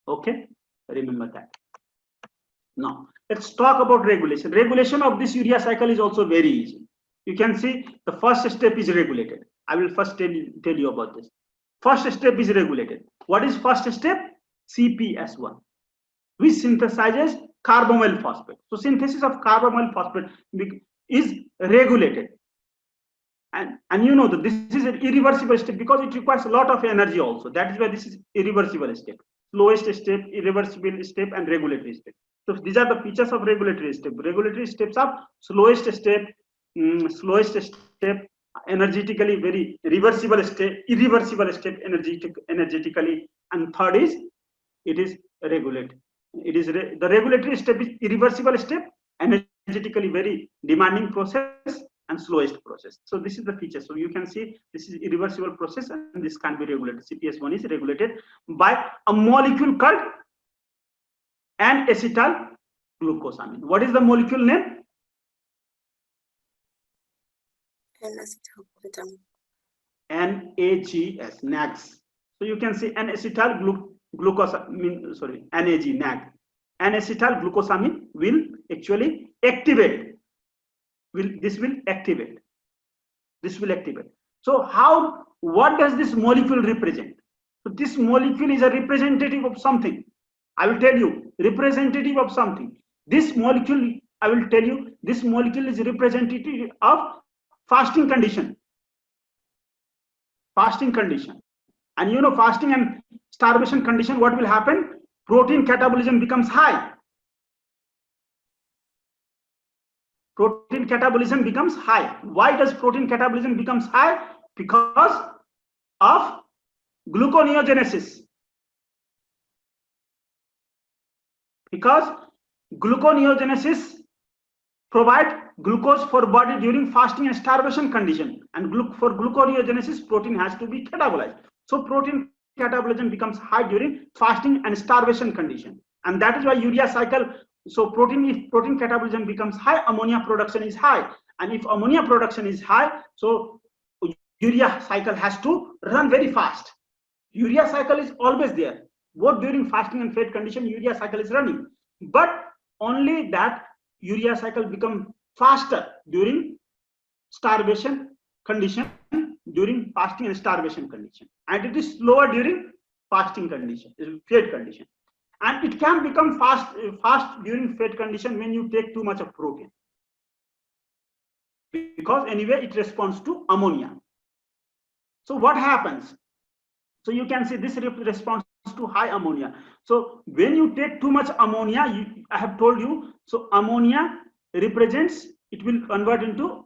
Okay, remember that. Now let's talk about regulation. Regulation of this urea cycle is also very easy. You can see the first step is regulated. I will first tell you about this. First step is regulated. What is first step? CPS1, which synthesizes carbamoyl phosphate. So synthesis of carbamoyl phosphate is regulated. And you know that this is an irreversible step because it requires a lot of energy also. That is why this is irreversible step. Slowest step, irreversible step, and regulatory step. So these are the features of regulatory step. Regulatory steps are slowest step, energetically very reversible step, irreversible step, energetically, and third is it is regulated. It is the regulatory step is irreversible step, energetically very demanding process, and slowest process. So this is the feature. So you can see this is irreversible process and this can be regulated. CPS1 is regulated by a molecule called N-acetyl glucosamine. What is the molecule name? NAGS, NAGS. So you can see N-acetyl glucosamine, sorry, NAG, NAG. N-acetyl glucosamine will actually activate. This will activate. So what does this molecule represent? So this molecule is a representative of something. I will tell you, representative of something. This molecule, I will tell you, this molecule is representative of fasting condition. Fasting condition. And you know, fasting and starvation condition, what will happen? Protein catabolism becomes high. Protein catabolism becomes high. Why does protein catabolism becomes high? Because of gluconeogenesis. Because gluconeogenesis provide glucose for body during fasting and starvation condition, and for gluconeogenesis protein has to be catabolized. So protein catabolism becomes high during fasting and starvation condition, and that is why urea cycle. So if protein catabolism becomes high, ammonia production is high, and if ammonia production is high, so urea cycle has to run very fast. Urea cycle is always there, both during fasting and fed condition. Urea cycle is running, but only that urea cycle become faster during starvation condition, during fasting and starvation condition, and it is slower during fasting condition, fed condition. And it can become fast during fed condition when you take too much of protein, because anyway it responds to ammonia. So what happens? So you can see this responds to high ammonia. So when you take too much ammonia, I have told you, so ammonia represents, it will convert into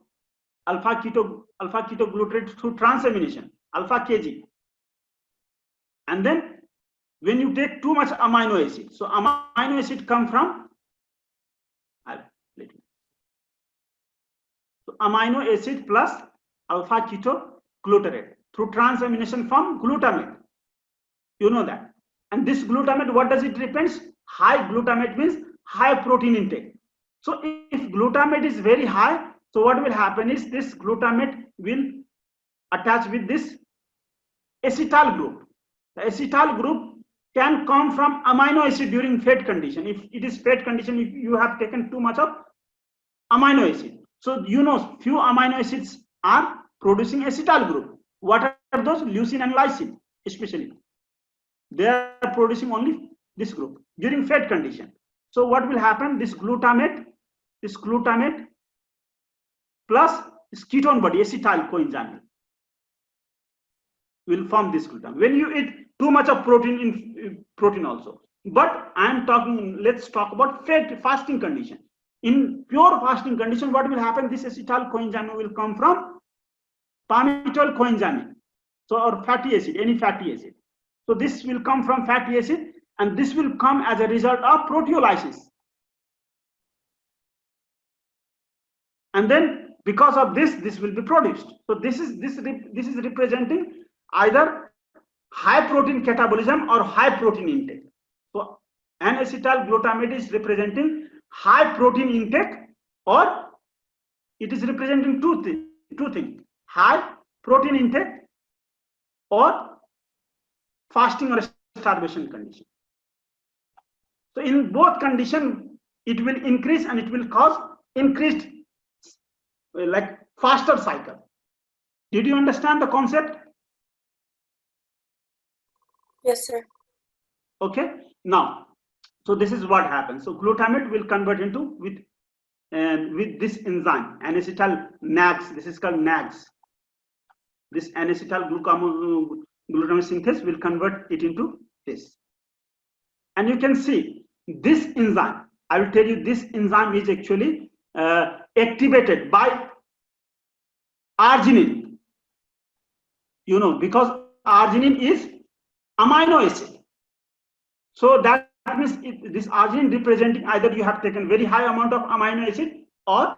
alpha ketoglutarate through transamination, alpha Kg. And then when you take too much amino acid, so amino acid come from, so amino acid plus alpha ketoglutarate through transamination from glutamate. You know that. And this glutamate, what does it depends? High glutamate means high protein intake. So if glutamate is very high, so what will happen is this glutamate will attach with this acetyl group. The acetyl group can come from amino acid during fed condition. If it is fed condition, if you have taken too much of amino acid, so you know few amino acids are producing acetyl group. What are those? Leucine and lysine, especially. They are producing only this group during fed condition. So what will happen? This glutamate plus this ketone body, acetyl coenzyme, will form this glutamate. When you eat too much of protein in protein also. But I am talking, let's talk about fasting condition. In pure fasting condition, what will happen? This acetyl coenzyme will come from palmitoyl coenzyme, so or fatty acid, any fatty acid. So this will come from fatty acid, and this will come as a result of proteolysis. And then because of this will be produced. So this is representing either high protein catabolism or high protein intake. So N-acetyl glutamate is representing high protein intake, or it is representing two things: high protein intake or fasting or starvation condition. So in both condition, it will increase and it will cause increased, like faster cycle. Did you understand the concept? Yes, sir. Okay. Now, so this is what happens. So glutamate will convert into with this enzyme, N-acetyl NAGS. This is called NAGS. This N-acetyl glutamate synthase will convert it into this. And you can see this enzyme. I will tell you, this enzyme is actually activated by arginine. You know, because arginine is amino acid. So that means this arginine representing either you have taken very high amount of amino acid or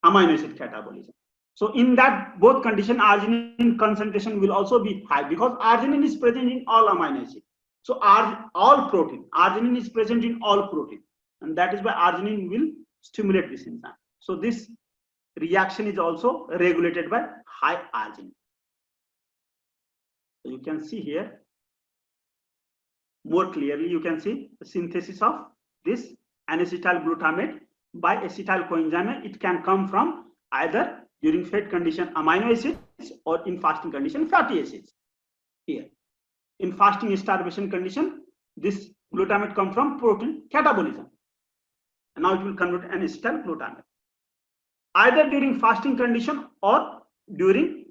amino acid catabolism. So in that both condition, arginine concentration will also be high because arginine is present in all amino acid. So all protein, arginine is present in all protein, and that is why arginine will stimulate this enzyme. So this reaction is also regulated by high arginine. So you can see here more clearly, you can see the synthesis of this N-acetyl glutamate by acetyl coenzyme. It can come from either during fed condition amino acids or in fasting condition fatty acids. Here in fasting starvation condition, this glutamate comes from protein catabolism, and now it will convert N-acetyl glutamate. Either during fasting condition or during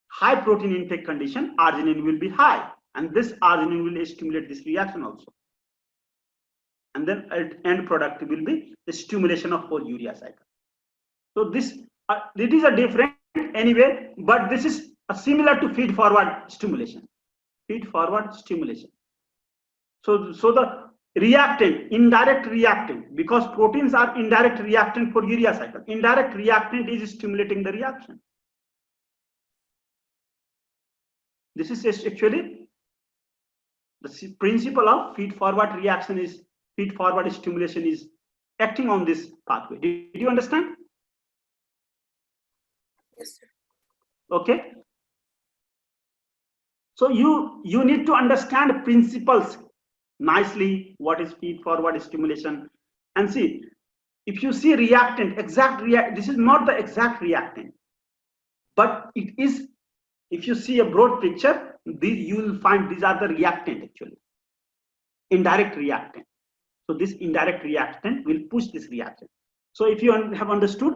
high protein intake condition, arginine will be high, and this arginine will stimulate this reaction also. And then end product will be the stimulation of whole urea cycle. So this it is a different anyway, but this is similar to feed forward stimulation. Feed forward stimulation. So the reactant, indirect reactant, because proteins are indirect reactant for urea cycle. Indirect reactant is stimulating the reaction. This is actually the principle of feed forward reaction is feed forward stimulation is acting on this pathway. Did you understand? Yes, sir. Okay. So you need to understand principles nicely. What is feed forward stimulation? And see, if you see reactant, this is not the exact reactant, but it is. If you see a broad picture, you will find these are the reactant actually, indirect reactant. So this indirect reactant will push this reaction. So if you have understood,